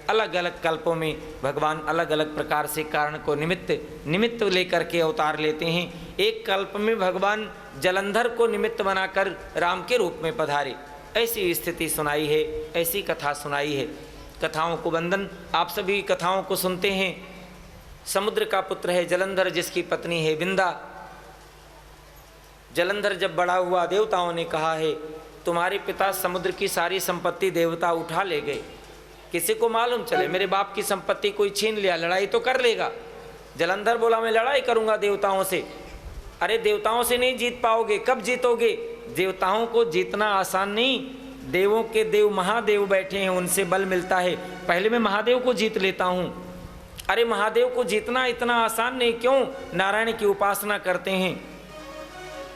अलग अलग कल्पों में भगवान अलग अलग प्रकार से कारण को निमित्त लेकर के अवतार लेते हैं। एक कल्प में भगवान जलंधर को निमित्त बनाकर राम के रूप में पधारे, ऐसी स्थिति सुनाई है, ऐसी कथा सुनाई है। कथाओं को वंदन, आप सभी कथाओं को सुनते हैं। समुद्र का पुत्र है जलंधर, जिसकी पत्नी है बिंदा। जलंधर जब बड़ा हुआ, देवताओं ने कहा है तुम्हारे पिता समुद्र की सारी संपत्ति देवता उठा ले गए। किसी को मालूम चले मेरे बाप की संपत्ति कोई छीन लिया, लड़ाई तो कर लेगा। जलंधर बोला मैं लड़ाई करूंगा देवताओं से। अरे देवताओं से नहीं जीत पाओगे, कब जीतोगे? देवताओं को जीतना आसान नहीं, देवों के देव महादेव बैठे हैं, उनसे बल मिलता है। पहले मैं महादेव को जीत लेता हूं। अरे महादेव को जीतना इतना आसान नहीं, क्यों? नारायण की उपासना करते हैं।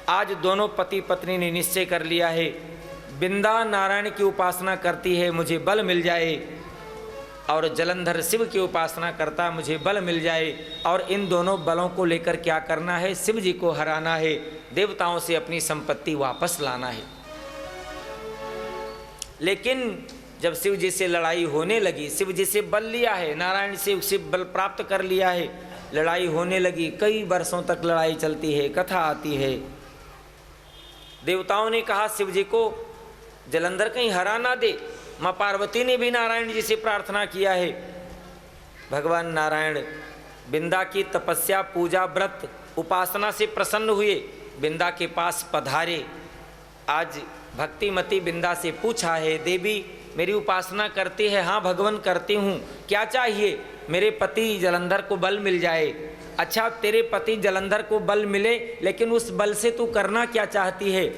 आज दोनों पति पत्नी ने निश्चय कर लिया है, बिंदा नारायण की उपासना करती है मुझे बल मिल जाए, और जलंधर शिव की उपासना करता मुझे बल मिल जाए। और इन दोनों बलों को लेकर क्या करना है? शिव जी को हराना है, देवताओं से अपनी संपत्ति वापस लाना है। लेकिन जब शिव जी से लड़ाई होने लगी, शिव जी से बल लिया है, नारायण से शिव बल प्राप्त कर लिया है, लड़ाई होने लगी, कई वर्षों तक लड़ाई चलती है, कथा आती है। देवताओं ने कहा शिव जी को जलंधर कहीं हरा ना दे। माँ पार्वती ने भी नारायण जी से प्रार्थना किया है। भगवान नारायण बिंदा की तपस्या, पूजा, व्रत, उपासना से प्रसन्न हुए, बिंदा के पास पधारे। आज भक्तिमती बिंदा से पूछा है, देवी मेरी उपासना करती है? हाँ भगवान करती हूँ। क्या चाहिए? मेरे पति जलंधर को बल मिल जाए। अच्छा तेरे पति जलंधर को बल मिले, लेकिन उस बल से तू करना क्या चाहती है?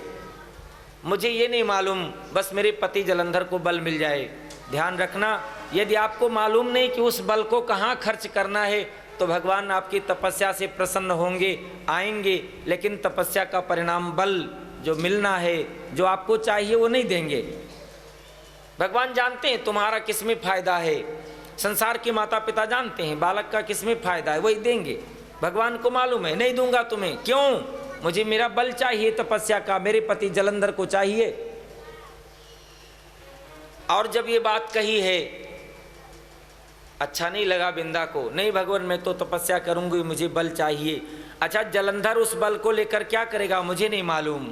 मुझे ये नहीं मालूम, बस मेरे पति जलंधर को बल मिल जाए। ध्यान रखना, यदि आपको मालूम नहीं कि उस बल को कहाँ खर्च करना है, तो भगवान आपकी तपस्या से प्रसन्न होंगे, आएंगे, लेकिन तपस्या का परिणाम बल जो मिलना है, जो आपको चाहिए, वो नहीं देंगे। भगवान जानते हैं तुम्हारा किस में फायदा है, संसार के माता पिता जानते हैं बालक का किस में फायदा है, वही देंगे। भगवान को मालूम है नहीं दूंगा तुम्हें। क्यों? मुझे मेरा बल चाहिए तपस्या का, मेरे पति जलंधर को चाहिए। और जब ये बात कही है, अच्छा नहीं लगा बिंदा को। नहीं भगवान मैं तो तपस्या करूंगी, मुझे बल चाहिए। अच्छा जलंधर उस बल को लेकर क्या करेगा? मुझे नहीं मालूम।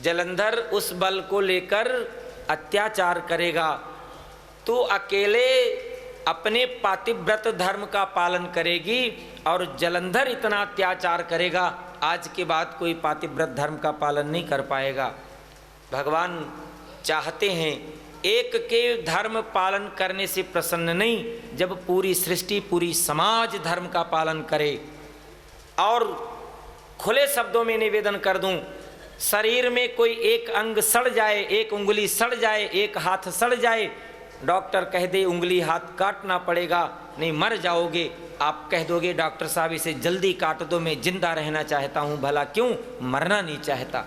जलंधर उस बल को लेकर अत्याचार करेगा। तू अकेले अपने पातिव्रत धर्म का पालन करेगी और जलंधर इतना अत्याचार करेगा, आज के बाद कोई पातिव्रत धर्म का पालन नहीं कर पाएगा। भगवान चाहते हैं एक के धर्म पालन करने से प्रसन्न नहीं, जब पूरी सृष्टि पूरी समाज धर्म का पालन करे। और खुले शब्दों में निवेदन कर दूं, शरीर में कोई एक अंग सड़ जाए, एक उंगली सड़ जाए, एक हाथ सड़ जाए, डॉक्टर कह दे उंगली हाथ काटना पड़ेगा, नहीं मर जाओगे, आप कह दोगे डॉक्टर साहब इसे जल्दी काट दो, मैं जिंदा रहना चाहता हूं। भला क्यों? मरना नहीं चाहता।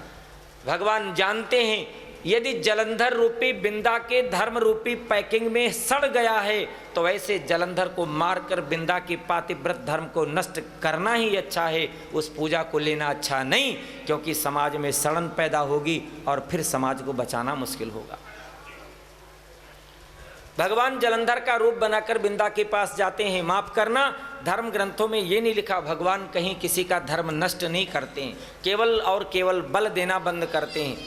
भगवान जानते हैं यदि जलंधर रूपी बिंदा के धर्म रूपी पैकिंग में सड़ गया है, तो वैसे जलंधर को मारकर बिंदा के पातिव्रत धर्म को नष्ट करना ही अच्छा है, उस पूजा को लेना अच्छा नहीं, क्योंकि समाज में सड़न पैदा होगी और फिर समाज को बचाना मुश्किल होगा। भगवान जलंधर का रूप बनाकर बिंदा के पास जाते हैं। माफ करना, धर्म ग्रंथों में ये नहीं लिखा भगवान कहीं किसी का धर्म नष्ट नहीं करते हैं, केवल और केवल बल देना बंद करते हैं।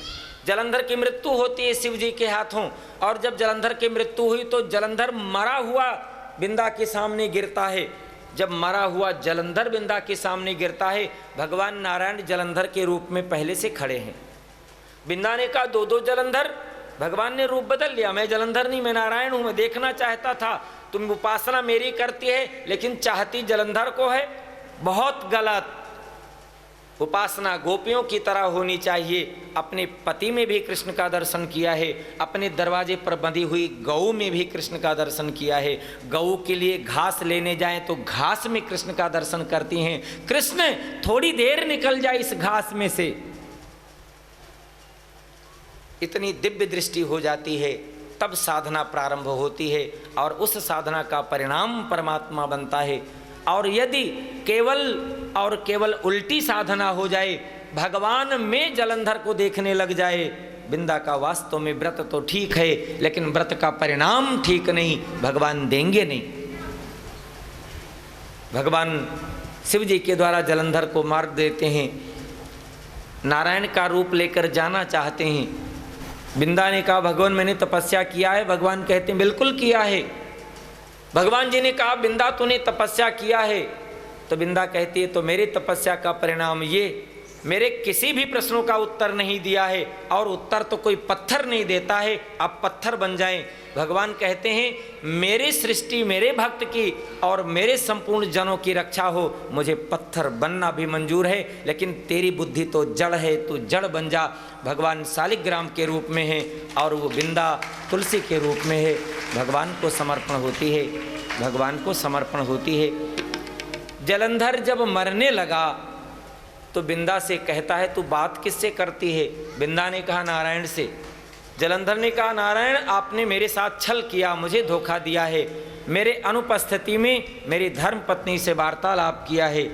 जलंधर की मृत्यु होती है शिव जी के हाथों, और जब जलंधर की मृत्यु हुई तो जलंधर मरा हुआ बिंदा के सामने गिरता है। जब मरा हुआ जलंधर बिंदा के सामने गिरता है, भगवान नारायण जलंधर के रूप में पहले से खड़े हैं। बिंदा ने कहा दो जलंधर। भगवान ने रूप बदल लिया, मैं जलंधर नहीं मैं नारायण हूं, मैं देखना चाहता था तुम उपासना मेरी करती है लेकिन चाहती जलंधर को है, बहुत गलत। उपासना गोपियों की तरह होनी चाहिए। अपने पति में भी कृष्ण का दर्शन किया है, अपने दरवाजे पर बंधी हुई गऊ में भी कृष्ण का दर्शन किया है। गऊ के लिए घास लेने जाएं तो घास में कृष्ण का दर्शन करती हैं। कृष्ण थोड़ी देर निकल जाए इस घास में से, इतनी दिव्य दृष्टि हो जाती है, तब साधना प्रारंभ होती है और उस साधना का परिणाम परमात्मा बनता है। और यदि केवल और केवल उल्टी साधना हो जाए, भगवान में जलंधर को देखने लग जाए, बिंदा का वास्तव में व्रत तो ठीक है, लेकिन व्रत का परिणाम ठीक नहीं, भगवान देंगे नहीं। भगवान शिव जी के द्वारा जलंधर को मार देते हैं, नारायण का रूप लेकर जाना चाहते हैं। बिंदा ने कहा भगवान मैंने तपस्या किया है। भगवान कहते हैं बिल्कुल किया है। भगवान जी ने कहा बिंदा तूने तपस्या किया है, तो बिंदा कहती है तो मेरी तपस्या का परिणाम ये, मेरे किसी भी प्रश्नों का उत्तर नहीं दिया है, और उत्तर तो कोई पत्थर नहीं देता है, आप पत्थर बन जाएं। भगवान कहते हैं मेरी सृष्टि मेरे भक्त की और मेरे संपूर्ण जनों की रक्षा हो, मुझे पत्थर बनना भी मंजूर है, लेकिन तेरी बुद्धि तो जड़ है, तू जड़ बन जा। भगवान शालिग्राम के रूप में है और वो बिंदा तुलसी के रूप में है। भगवान को समर्पण होती है, भगवान को समर्पण होती है। जलंधर जब मरने लगा तो बिंदा से कहता है तू बात किससे करती है? बिंदा ने कहा नारायण से। जलंधर ने कहा नारायण आपने मेरे साथ छल किया, मुझे धोखा दिया है, मेरे अनुपस्थिति में मेरी धर्म पत्नी से वार्तालाप किया है।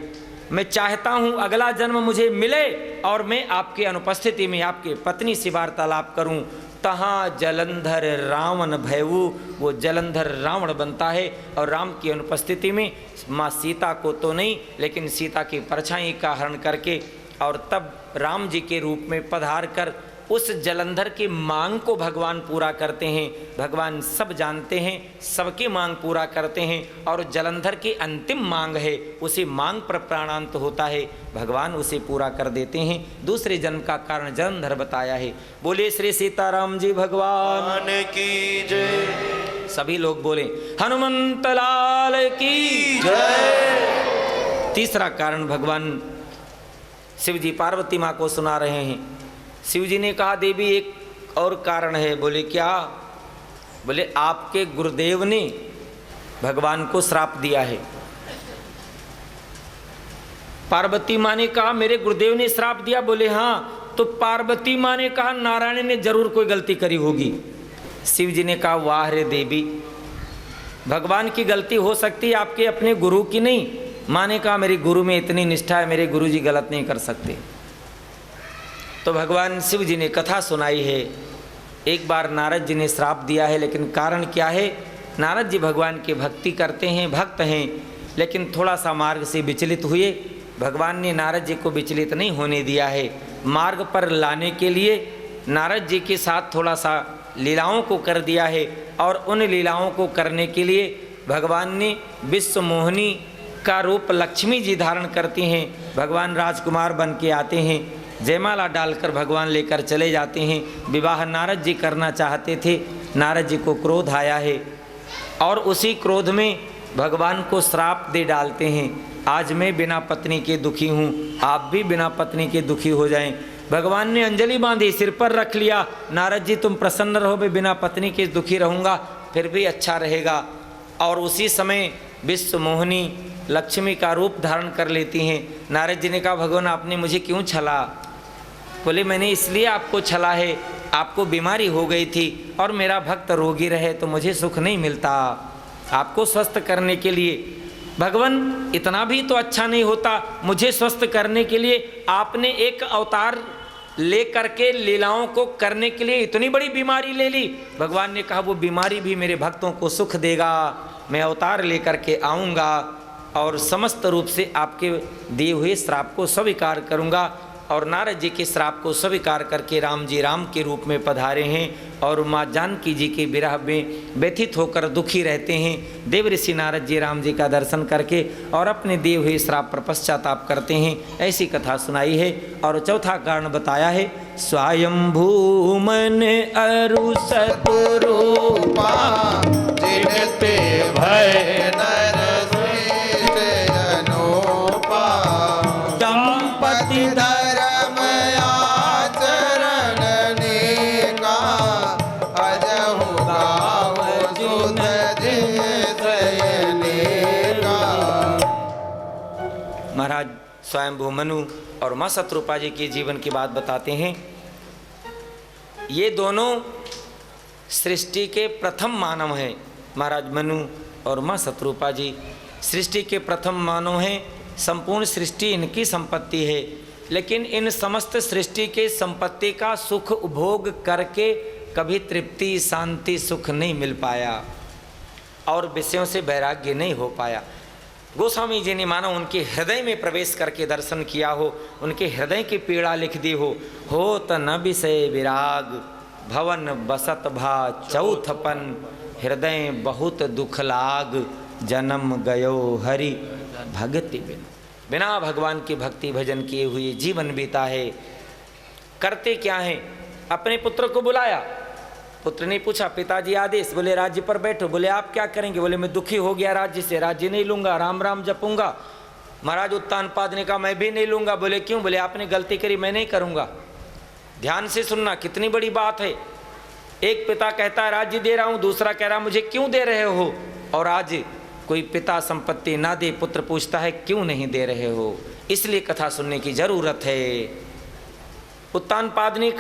मैं चाहता हूँ अगला जन्म मुझे मिले और मैं आपकी अनुपस्थिति में आपकी पत्नी से वार्तालाप करूँ। तहाँ जलंधर रावण भयऊ, वो जलंधर रावण बनता है और राम की अनुपस्थिति में माँ सीता को तो नहीं, लेकिन सीता की परछाई का हरण करके और तब राम जी के रूप में पधार कर उस जलंधर की मांग को भगवान पूरा करते हैं। भगवान सब जानते हैं, सबकी मांग पूरा करते हैं, और जलंधर की अंतिम मांग है, उसी मांग पर प्राणांत होता है, भगवान उसे पूरा कर देते हैं। दूसरे जन्म का कारण जलंधर बताया है। बोले श्री सीताराम जी भगवान की जय। सभी लोग बोले हनुमंत लाल की जय। तीसरा कारण भगवान शिव जी पार्वती माँ को सुना रहे हैं। शिव जी ने कहा देवी एक और कारण है। बोले क्या? बोले आपके गुरुदेव ने भगवान को श्राप दिया है। पार्वती माँ ने कहा मेरे गुरुदेव ने श्राप दिया? बोले हाँ। तो पार्वती माँ ने कहा नारायण ने जरूर कोई गलती करी होगी। शिव जी ने कहा वाह रे देवी, भगवान की गलती हो सकती है, आपके अपने गुरु की नहीं। माँ ने कहा मेरे गुरु में इतनी निष्ठा है, मेरे गुरु जी गलत नहीं कर सकते। तो भगवान शिव जी ने कथा सुनाई है। एक बार नारद जी ने श्राप दिया है, लेकिन कारण क्या है? नारद जी भगवान की भक्ति करते हैं, भक्त हैं, लेकिन थोड़ा सा मार्ग से विचलित हुए। भगवान ने नारद जी को विचलित नहीं होने दिया है। मार्ग पर लाने के लिए नारद जी के साथ थोड़ा सा लीलाओं को कर दिया है, और उन लीलाओं को करने के लिए भगवान ने विश्व मोहिनी का रूप लक्ष्मी जी धारण करती हैं। भगवान राजकुमार बन के आते हैं, जयमाला डालकर भगवान लेकर चले जाते हैं। विवाह नारद जी करना चाहते थे, नारद जी को क्रोध आया है, और उसी क्रोध में भगवान को श्राप दे डालते हैं। आज मैं बिना पत्नी के दुखी हूँ, आप भी बिना पत्नी के दुखी हो जाएं। भगवान ने अंजलि बांधी, सिर पर रख लिया, नारद जी तुम प्रसन्न रहो, मैं बिना पत्नी के दुखी रहूँगा, फिर भी अच्छा रहेगा। और उसी समय विश्व मोहिनी लक्ष्मी का रूप धारण कर लेती हैं। नारद जी ने कहा भगवान आपने मुझे क्यों छला? बोले मैंने इसलिए आपको छला है, आपको बीमारी हो गई थी और मेरा भक्त रोगी रहे तो मुझे सुख नहीं मिलता। आपको स्वस्थ करने के लिए भगवान इतना भी तो अच्छा नहीं होता, मुझे स्वस्थ करने के लिए आपने एक अवतार ले करके लीलाओं को करने के लिए इतनी बड़ी बीमारी ले ली। भगवान ने कहा वो बीमारी भी मेरे भक्तों को सुख देगा, मैं अवतार लेकर के आऊँगा और समस्त रूप से आपके दिए हुए श्राप को स्वीकार करूँगा। और नारद जी के श्राप को स्वीकार करके राम जी राम के रूप में पधारे हैं, और माँ जानकी जी के विरह में व्यथित होकर दुखी रहते हैं। देव ऋषि नारद जी राम जी का दर्शन करके और अपने दिए हुए श्राप पर पश्चाताप करते हैं। ऐसी कथा सुनाई है। और चौथा कारण बताया है स्वयंभू मन अरु सतरूपा जिनते भय नर अनुपा दंपति महाराज स्वयंभू मनु और माँ शत्रुपा जी के जीवन की बात बताते हैं। ये दोनों सृष्टि के प्रथम मानव हैं। महाराज मनु और माँ शत्रुपा जी सृष्टि के प्रथम मानव हैं। संपूर्ण सृष्टि इनकी संपत्ति है। लेकिन इन समस्त सृष्टि के संपत्ति का सुख उपभोग करके कभी तृप्ति, शांति, सुख नहीं मिल पाया और विषयों से वैराग्य नहीं हो पाया। गोस्वामी जी ने मानो उनके हृदय में प्रवेश करके दर्शन किया हो, उनके हृदय की पीड़ा लिख दी हो त न विषय विराग, भवन बसत भा चौथपन, हृदय बहुत दुख लाग, जन्म गयो हरि भक्ति बिन। बिना भगवान की भक्ति भजन किए हुए जीवन बीता है। करते क्या हैं? अपने पुत्र को बुलाया, पुत्र ने पूछा पिताजी आदेश, बोले राज्य पर बैठो। बोले आप क्या करेंगे? बोले मैं दुखी हो गया राज्य से, राज्य नहीं लूंगा, राम राम जपूंगा। महाराज उत्तानपाद ने कहा मैं भी नहीं लूंगा। बोले क्यों? बोले आपने गलती करी, मैं नहीं करूंगा। ध्यान से सुनना, कितनी बड़ी बात है। एक पिता कहता है राज्य दे रहा हूं, दूसरा कह रहा मुझे क्यों दे रहे हो। और आज कोई पिता संपत्ति ना दे, पुत्र पूछता है क्यों नहीं दे रहे हो। इसलिए कथा सुनने की जरूरत है। उत्तानपाद ने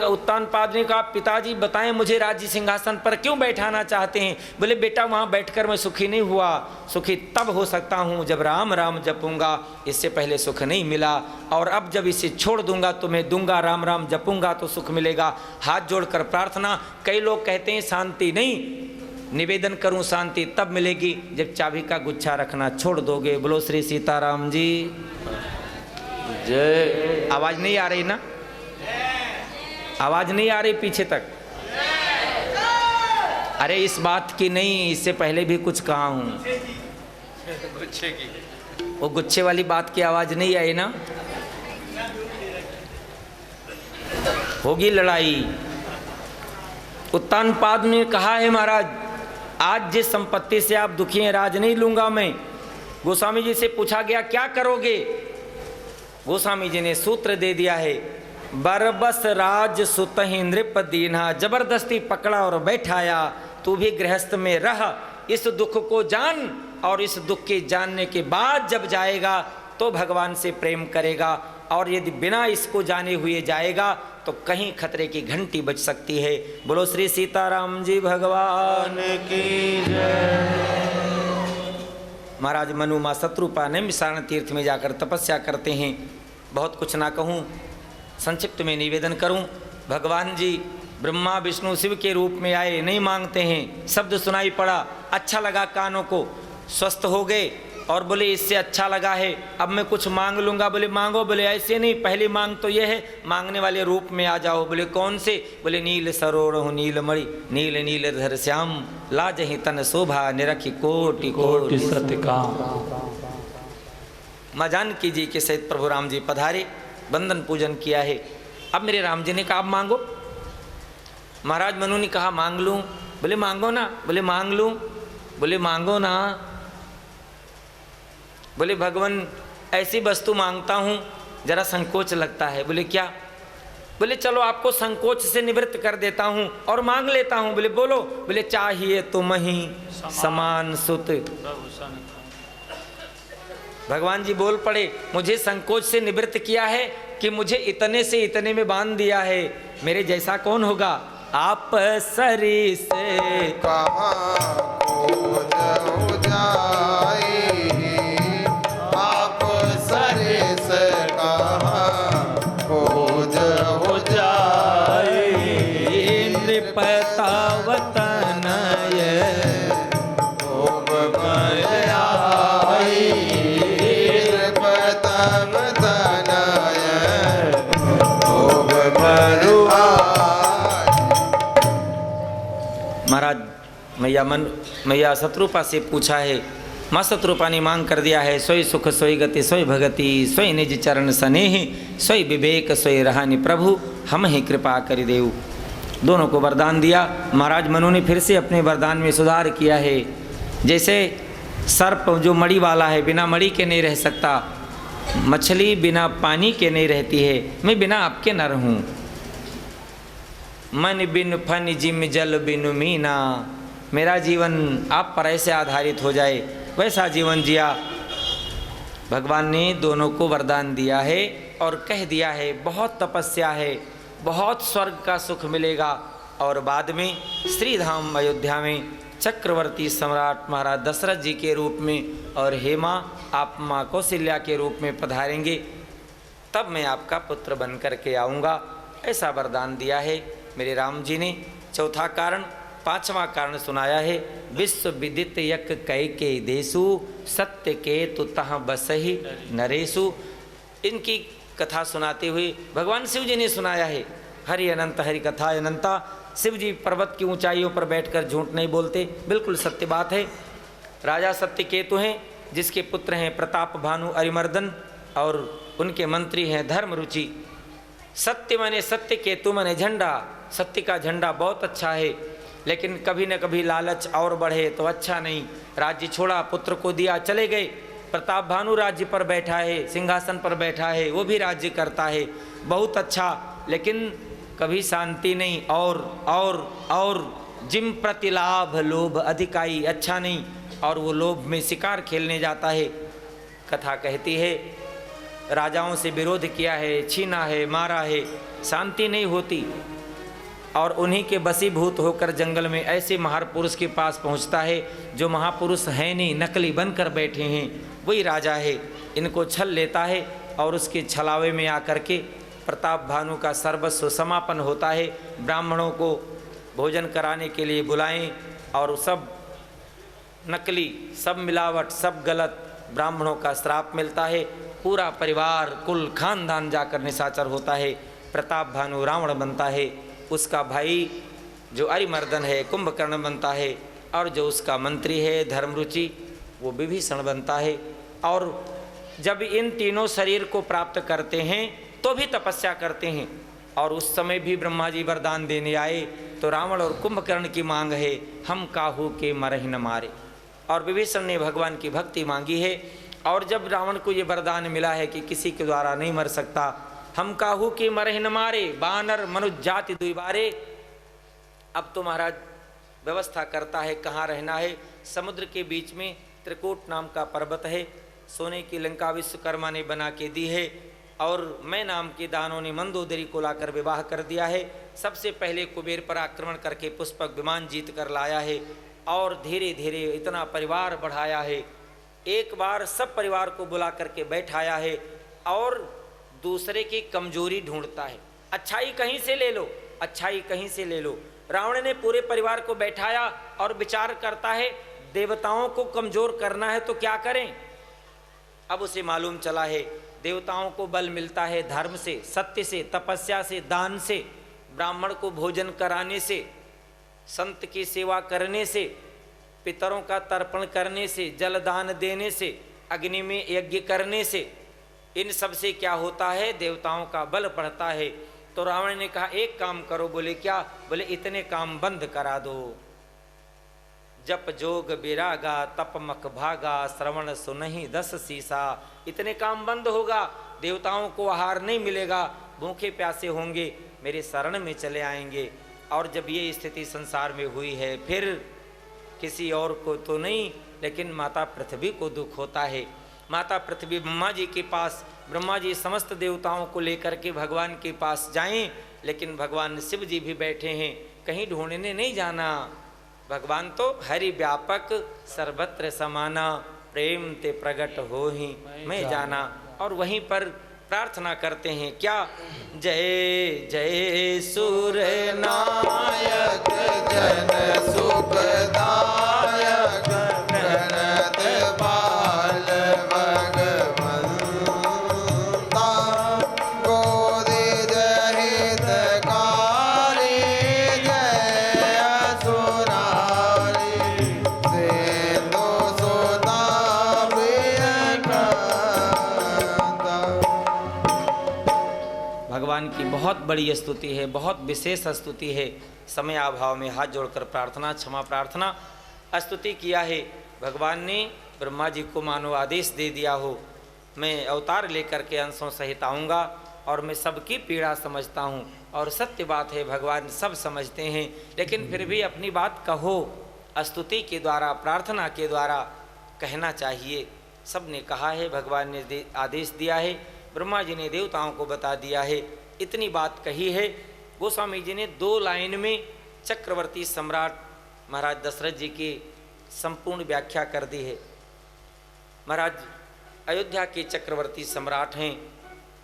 कहा पिताजी बताएं मुझे राज्य सिंहासन पर क्यों बैठाना चाहते हैं। बोले बेटा वहाँ बैठकर मैं सुखी नहीं हुआ, सुखी तब हो सकता हूँ जब राम राम जपूंगा, इससे पहले सुख नहीं मिला। और अब जब इसे छोड़ दूंगा तुम्हें दूंगा, राम राम जपूंगा तो सुख मिलेगा। हाथ जोड़कर प्रार्थना। कई लोग कहते हैं शांति नहीं, निवेदन करूं शांति तब मिलेगी जब चाबी का गुच्छा रखना छोड़ दोगे। बोलो श्री सीताराम जी जय। आवाज नहीं आ रही ना? आवाज नहीं आ रही पीछे तक? अरे इस बात की नहीं, इससे पहले भी कुछ कहा हूं। गुच्छे की, वो गुच्छे वाली बात की आवाज नहीं आई ना? होगी लड़ाई। उत्तानपाद ने कहा है महाराज आज जिस संपत्ति से आप दुखी हैं राज नहीं लूंगा मैं। गोस्वामी जी से पूछा गया क्या करोगे? गोस्वामी जी ने सूत्र दे दिया है, बरबस राज सुतहि नृप दीन्हा, जबरदस्ती पकड़ा और बैठाया। तू भी गृहस्थ में रह, इस दुख को जान, और इस दुख के जानने के बाद जब जाएगा तो भगवान से प्रेम करेगा। और यदि बिना इसको जाने हुए जाएगा तो कहीं खतरे की घंटी बज सकती है। बोलो श्री सीताराम जी भगवान की जय। महाराज मनु माँ शत्रुपा नैमिषारण्य तीर्थ में जाकर तपस्या करते हैं। बहुत कुछ ना कहूँ, संक्षिप्त में निवेदन करूं। भगवान जी ब्रह्मा विष्णु शिव के रूप में आए, नहीं मांगते हैं, शब्द सुनाई पड़ा, अच्छा लगा कानों को, स्वस्थ हो गए और बोले इससे अच्छा लगा है अब मैं कुछ मांग लूंगा। बोले मांगो। बोले ऐसे नहीं, पहली मांग तो ये है मांगने वाले रूप में आ जाओ। बोले कौन से? बोले नील सरोरहु नीलमणि, नील नील धर श्याम, लाजहि तन शोभा, निरखि कोटि कोटि सत्य काम। माँ जानकी जी के सहित प्रभु राम जी पधारे, बंदन पूजन किया है। अब मेरे राम जी ने कहा अब मांगो। महाराज मनु ने कहा मांग लूं। बोले मांगो ना। बोले मांग लूं। बोले मांगो ना। बोले भगवान ऐसी वस्तु मांगता हूं जरा संकोच लगता है। बोले क्या? बोले चलो आपको संकोच से निवृत्त कर देता हूं और मांग लेता हूं। बोले बोलो। बोले चाहिए तुम ही समान सुत। भगवान जी बोल पड़े, मुझे संकोच से निवृत्त किया है कि मुझे इतने से इतने में बांध दिया है, मेरे जैसा कौन होगा? आप सरी से कहाँ खोज जाए, आप सरी से कहाँ खोज हो जाए, नृपता वतन महाराज मैया शत्रुपा से पूछा है। माँ शत्रुपा ने मांग कर दिया है, सोई सुख सोई गति सोई भगति, सोई निज चरण स्नेह, सोई विवेक सोई रहानि प्रभु, हम ही कृपा करि देऊ। दोनों को वरदान दिया। महाराज मनु ने फिर से अपने वरदान में सुधार किया है। जैसे सर्प जो मणि वाला है बिना मणि के नहीं रह सकता, मछली बिना पानी के नहीं रहती है, मैं बिना आपके न रहूं। मन बिन फन जिम जल बिन मीना, मेरा जीवन आप पर ऐसे आधारित हो जाए वैसा जीवन जिया। भगवान ने दोनों को वरदान दिया है और कह दिया है बहुत तपस्या है, बहुत स्वर्ग का सुख मिलेगा। और बाद में श्रीधाम अयोध्या में चक्रवर्ती सम्राट महाराज दशरथ जी के रूप में और हेमा आप माँ कौशल्या के रूप में पधारेंगे। तब मैं आपका पुत्र बन करके आऊँगा, ऐसा वरदान दिया है मेरे राम जी ने। चौथा कारण, पांचवा कारण सुनाया है, विश्व विदित यक कै के देसु सत्य के तु तह बसहि नरेशु। इनकी कथा सुनाते हुए भगवान शिव जी ने सुनाया है, हरि अनंत हरि कथा अनंता। शिव जी पर्वत की ऊंचाइयों पर बैठकर झूठ नहीं बोलते, बिल्कुल सत्य बात है। राजा सत्यकेतु हैं, जिसके पुत्र हैं प्रताप भानु अरिमर्दन, और उनके मंत्री हैं धर्मरुचि। सत्य माने सत्य, केतु माने झंडा। सत्य का झंडा बहुत अच्छा है, लेकिन कभी न कभी लालच और बढ़े तो अच्छा नहीं। राज्य छोड़ा, पुत्र को दिया, चले गए। प्रताप भानु राज्य पर बैठा है, सिंहासन पर बैठा है, वो भी राज्य करता है, बहुत अच्छा, लेकिन कभी शांति नहीं। और जिम प्रतिलाभ लोभ अधिकाई, अच्छा नहीं। और वो लोभ में शिकार खेलने जाता है। कथा कहती है राजाओं से विरोध किया है, छीना है, मारा है, शांति नहीं होती। और उन्हीं के बसीभूत होकर जंगल में ऐसे महापुरुष के पास पहुंचता है जो महापुरुष हैं नहीं, नकली बनकर बैठे हैं, वही राजा है। इनको छल लेता है और उसके छलावे में आकर के प्रताप भानु का सर्वस्व समापन होता है। ब्राह्मणों को भोजन कराने के लिए बुलाएं और सब नकली, सब मिलावट, सब गलत, ब्राह्मणों का श्राप मिलता है। पूरा परिवार, कुल खानदान जाकर निशाचर होता है। प्रताप भानु रावण बनता है, उसका भाई जो अरिमर्दन है कुंभकर्ण बनता है, और जो उसका मंत्री है धर्मरुचि वो विभीषण बनता है। और जब इन तीनों शरीर को प्राप्त करते हैं तो भी तपस्या करते हैं। और उस समय भी ब्रह्मा जी वरदान देने आए तो रावण और कुंभकर्ण की मांग है, हम काहू के मरहि न मारे। और विभीषण ने भगवान की भक्ति मांगी है। और जब रावण को ये वरदान मिला है कि किसी के द्वारा नहीं मर सकता, हम काहू के मरहि न मारे, बानर मनुष्य जाति दुइबारे। अब तो महाराज व्यवस्था करता है कहाँ रहना है। समुद्र के बीच में त्रिकूट नाम का पर्वत है, सोने की लंका विश्वकर्मा ने बना के दी है। और मैं नाम के दानों ने मंदोदरी को लाकर विवाह कर दिया है। सबसे पहले कुबेर पर आक्रमण करके पुष्पक विमान जीत कर लाया है, और धीरे धीरे इतना परिवार बढ़ाया है। एक बार सब परिवार को बुला करके बैठाया है और दूसरे की कमजोरी ढूंढता है। अच्छाई कहीं से ले लो, अच्छाई कहीं से ले लो। रावण ने पूरे परिवार को बैठाया और विचार करता है देवताओं को कमजोर करना है तो क्या करें। अब उसे मालूम चला है देवताओं को बल मिलता है धर्म से, सत्य से, तपस्या से, दान से, ब्राह्मण को भोजन कराने से, संत की सेवा करने से, पितरों का तर्पण करने से, जलदान देने से, अग्नि में यज्ञ करने से। इन सब से क्या होता है, देवताओं का बल बढ़ता है। तो रावण ने कहा एक काम करो। बोले क्या? बोले इतने काम बंद करा दो, जप जोग विरागा तप मख भागा श्रवण सुनहि 10 सीसा। इतने काम बंद होगा, देवताओं को आहार नहीं मिलेगा, भूखे प्यासे होंगे, मेरे शरण में चले आएंगे। और जब ये स्थिति संसार में हुई है, फिर किसी और को तो नहीं, लेकिन माता पृथ्वी को दुख होता है। माता पृथ्वी ब्रह्मा जी के पास, ब्रह्मा जी समस्त देवताओं को लेकर के भगवान के पास जाएं, लेकिन भगवान शिव जी भी बैठे हैं, कहीं ढूंढने नहीं जाना। भगवान तो हरि व्यापक सर्वत्र समाना, प्रेम ते प्रगट हो ही मैं जाना। और वहीं पर प्रार्थना करते हैं क्या? जय जय सूर नायक जन सुखदायक गणत बाल भगवंता गोदे जहित कारी जय असुरारी सेंदो सोता भगवान की बहुत बड़ी स्तुति है, बहुत विशेष स्तुति है। समय अभाव में हाथ जोड़कर प्रार्थना, क्षमा प्रार्थना। स्तुति किया है भगवान ने, ब्रह्मा जी को मानो आदेश दे दिया हो, मैं अवतार लेकर के अंशों सहित आऊँगा और मैं सबकी पीड़ा समझता हूँ। और सत्य बात है, भगवान सब समझते हैं, लेकिन फिर भी अपनी बात कहो, स्तुति के द्वारा, प्रार्थना के द्वारा कहना चाहिए। सब ने कहा है, भगवान ने आदेश दिया है, ब्रह्मा जी ने देवताओं को बता दिया है, इतनी बात कही है। गोस्वामी जी ने 2 लाइन में चक्रवर्ती सम्राट महाराज दशरथ जी की संपूर्ण व्याख्या कर दी है। महाराज अयोध्या के चक्रवर्ती सम्राट हैं,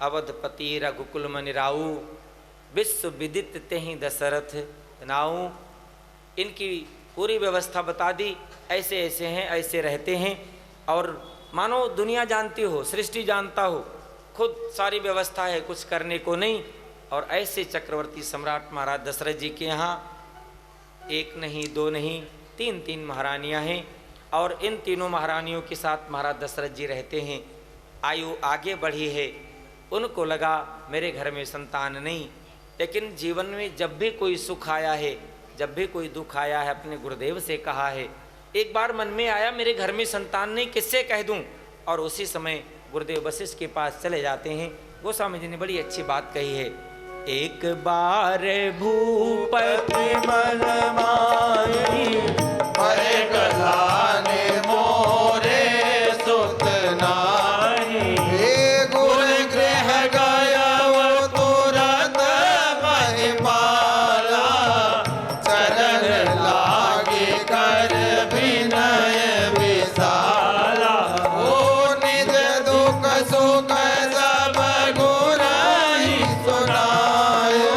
अवधपति रघुकुल मन राऊ, विश्व विदित तेहि दशरथ नाऊ। इनकी पूरी व्यवस्था बता दी, ऐसे ऐसे हैं, ऐसे रहते हैं। और मानो दुनिया जानती हो, सृष्टि जानता हो, खुद सारी व्यवस्था है, कुछ करने को नहीं। और ऐसे चक्रवर्ती सम्राट महाराज दशरथ जी के यहाँ एक नहीं, दो नहीं, तीन तीन महारानियाँ हैं। और इन तीनों महारानियों के साथ महाराज दशरथ जी रहते हैं। आयु आगे बढ़ी है, उनको लगा मेरे घर में संतान नहीं, लेकिन जीवन में जब भी कोई सुख आया है, जब भी कोई दुख आया है, अपने गुरुदेव से कहा है। एक बार मन में आया मेरे घर में संतान नहीं, किससे कह दूं? और उसी समय गुरुदेव वशिष्ठ के पास चले जाते हैं। गोस्वामी जी ने बड़ी अच्छी बात कही है, एक बार भूपति मन माही हरे गलाने मोरे सुत नाही, गुर गृह गया वो तुरंत महिमाला, चरण लागे कर विनय विशाला, ओ निज दुख सुख सब गुराई सुनायो,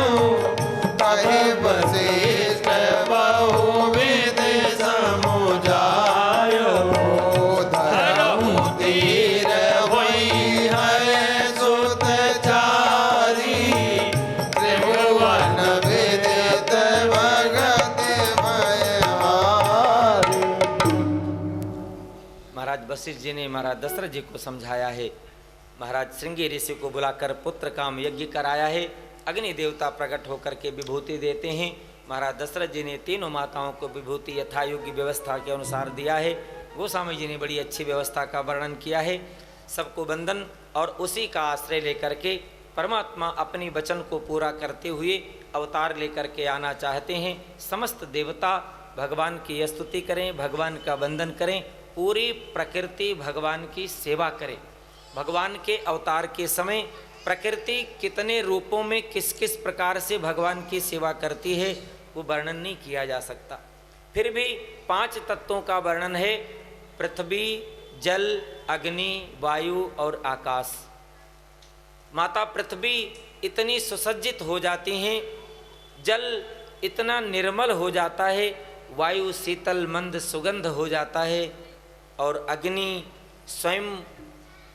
कहे वशिष्ठ बहुविध समुझायो, धरहु तीर होई है सुत चारी, त्रिभुवन विदित भगत भयहारी। महाराज वशिष्ठ जी ने महाराज दशरथ जी को समझाया है। महाराज श्रृंगी ऋषि को बुलाकर पुत्र काम यज्ञ कराया है। अग्नि देवता प्रकट होकर के विभूति देते हैं। महाराज दशरथ जी ने तीनों माताओं को विभूति यथायोग्य व्यवस्था के अनुसार दिया है। गोस्वामी जी ने बड़ी अच्छी व्यवस्था का वर्णन किया है। सबको बंधन और उसी का आश्रय लेकर के परमात्मा अपनी वचन को पूरा करते हुए अवतार लेकर के आना चाहते हैं। समस्त देवता भगवान की स्तुति करें, भगवान का वंदन करें, पूरी प्रकृति भगवान की सेवा करे। भगवान के अवतार के समय प्रकृति कितने रूपों में किस किस प्रकार से भगवान की सेवा करती है वो वर्णन नहीं किया जा सकता। फिर भी 5 तत्वों का वर्णन है, पृथ्वी, जल, अग्नि, वायु और आकाश। माता पृथ्वी इतनी सुसज्जित हो जाती हैं, जल इतना निर्मल हो जाता है, वायु शीतल मंद सुगंध हो जाता है, और अग्नि स्वयं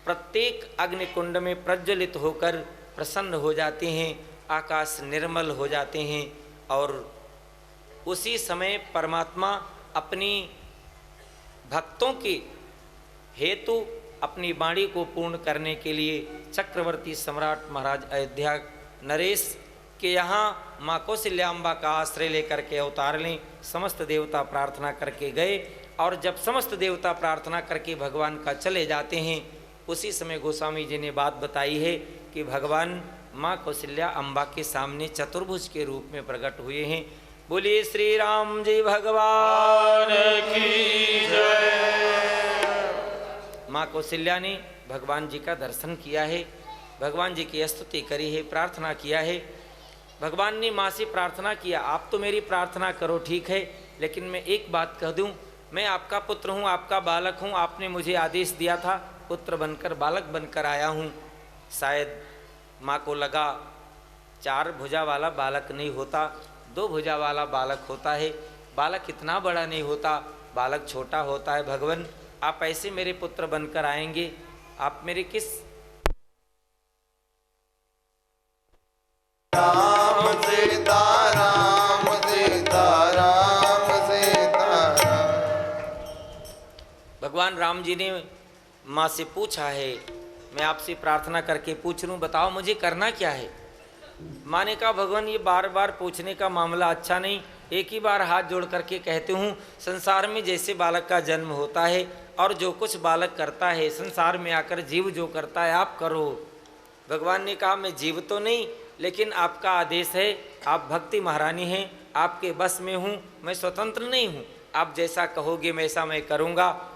प्रत्येक अग्निकुंड में प्रज्वलित होकर प्रसन्न हो जाते हैं, आकाश निर्मल हो जाते हैं। और उसी समय परमात्मा अपनी भक्तों की हेतु अपनी वाणी को पूर्ण करने के लिए चक्रवर्ती सम्राट महाराज अयोध्या नरेश के यहाँ माँ कौशल्याम्बा का आश्रय लेकर के अवतार लें। समस्त देवता प्रार्थना करके गए, और जब समस्त देवता प्रार्थना करके भगवान का चले जाते हैं, उसी समय गोस्वामी जी ने बात बताई है कि भगवान माँ कौशल्या अम्बा के सामने चतुर्भुज के रूप में प्रकट हुए हैं। बोलिए श्री राम जी भगवान की जय। माँ कौशल्या ने भगवान जी का दर्शन किया है, भगवान जी की स्तुति करी है, प्रार्थना किया है। भगवान ने माँ से प्रार्थना किया, आप तो मेरी प्रार्थना करो ठीक है, लेकिन मैं एक बात कह दूं, मैं आपका पुत्र हूँ, आपका बालक हूँ, आपने मुझे आदेश दिया था, पुत्र बनकर बालक बनकर आया हूँ। शायद माँ को लगा 4 भुजा वाला बालक नहीं होता, 2 भुजा वाला बालक होता है, बालक इतना बड़ा नहीं होता, बालक छोटा होता है। भगवान आप ऐसे मेरे पुत्र बनकर आएंगे, आप मेरे किस राम सीता राम सीता राम सीता राम। भगवान राम जी ने माँ से पूछा है, मैं आपसे प्रार्थना करके पूछ लूँ, बताओ मुझे करना क्या है। माँ ने कहा भगवान ये बार बार पूछने का मामला अच्छा नहीं, एक ही बार हाथ जोड़ करके कहते हूँ, संसार में जैसे बालक का जन्म होता है और जो कुछ बालक करता है संसार में आकर जीव जो करता है आप करो। भगवान ने कहा मैं जीव तो नहीं, लेकिन आपका आदेश है, आप भक्ति महारानी हैं, आपके बस में हूँ, मैं स्वतंत्र नहीं हूँ, आप जैसा कहोगे वैसा मैं करूँगा।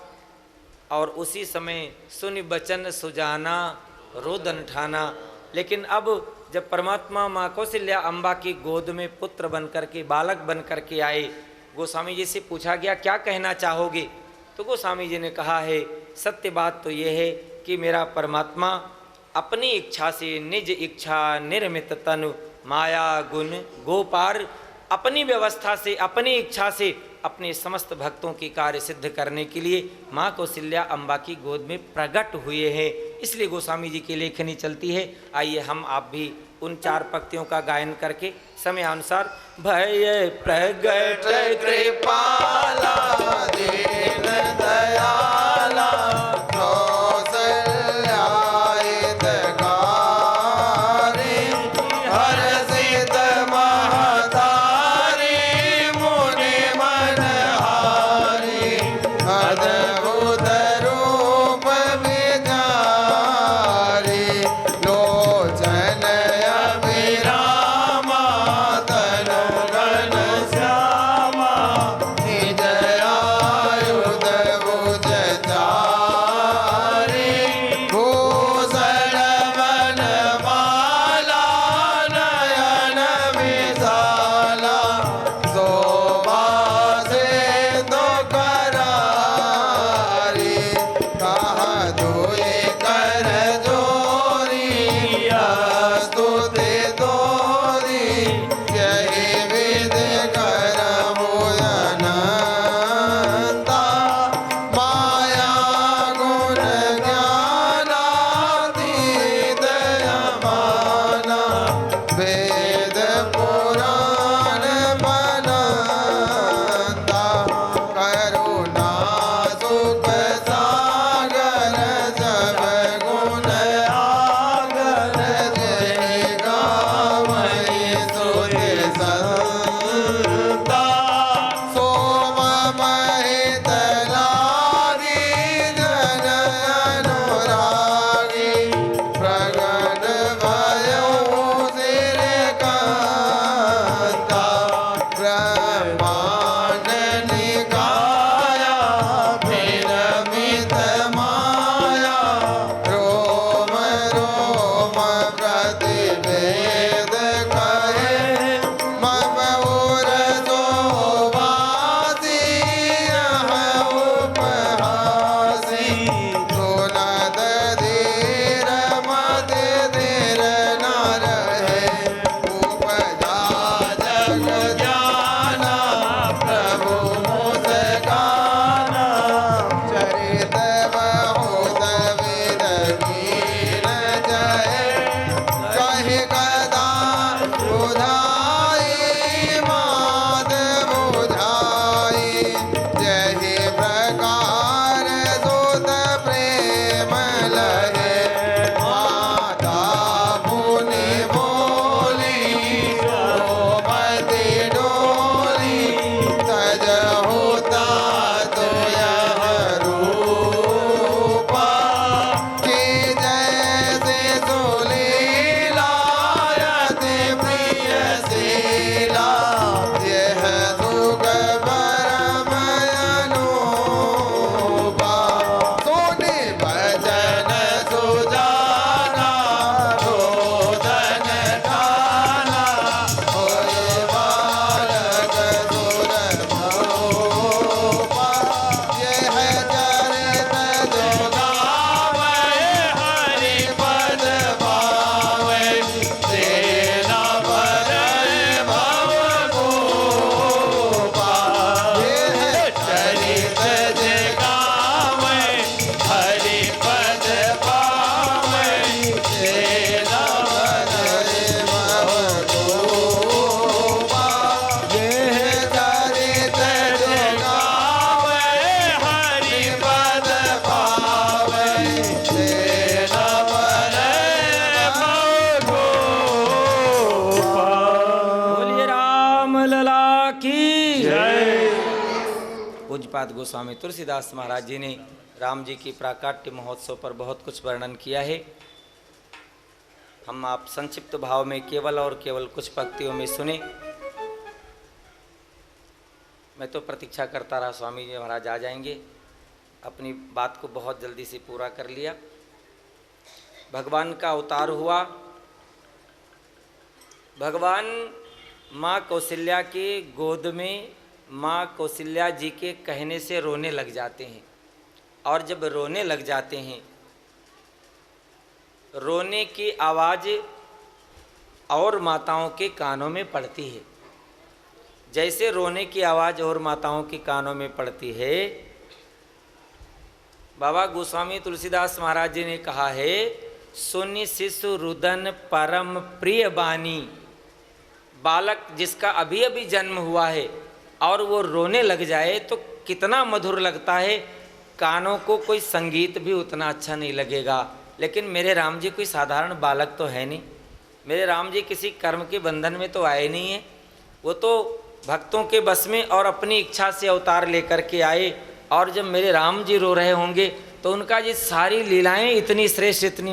और उसी समय सुनि बचन सुजाना रोदन ठाना। लेकिन अब जब परमात्मा माँ कौशल्या अम्बा की गोद में पुत्र बन करके बालक बन करके आए, गोस्वामी जी से पूछा गया क्या कहना चाहोगे, तो गोस्वामी जी ने कहा है सत्य बात तो ये है कि मेरा परमात्मा अपनी इच्छा से निज इच्छा निर्मित तनु माया गुण गोपार, अपनी व्यवस्था से अपनी इच्छा से अपने समस्त भक्तों की कार्य सिद्ध करने के लिए माँ कौशल्या अम्बा की गोद में प्रकट हुए हैं। इसलिए गोस्वामी जी की लेखनी चलती है। आइए हम आप भी उन 4 पंक्तियों का गायन करके समयानुसार भय प्रगट कृपाला दीन दयाला पूज्यपाद गोस्वामी तुलसीदास महाराज जी ने राम जी की प्राकाट्य महोत्सव पर बहुत कुछ वर्णन किया है। हम आप संक्षिप्त भाव में केवल और केवल कुछ पंक्तियों में सुने। मैं तो प्रतीक्षा करता रहा स्वामी जी महाराज आ जाएंगे, अपनी बात को बहुत जल्दी से पूरा कर लिया। भगवान का अवतार हुआ। भगवान माँ कौशल्या के गोद में माँ कौशल्या जी के कहने से रोने लग जाते हैं, और जब रोने लग जाते हैं रोने की आवाज़ और माताओं के कानों में पड़ती है। जैसे रोने की आवाज़ और माताओं के कानों में पड़ती है, बाबा गोस्वामी तुलसीदास महाराज जी ने कहा है, सुनि शिशु रुदन परम प्रिय बानी। बालक जिसका अभी अभी जन्म हुआ है और वो रोने लग जाए तो कितना मधुर लगता है, कानों को कोई संगीत भी उतना अच्छा नहीं लगेगा। लेकिन मेरे राम जी कोई साधारण बालक तो है नहीं, मेरे राम जी किसी कर्म के बंधन में तो आए नहीं हैं, वो तो भक्तों के बस में और अपनी इच्छा से अवतार लेकर के आए। और जब मेरे राम जी रो रहे होंगे तो उनका ये सारी लीलाएं इतनी श्रेष्ठ, इतनी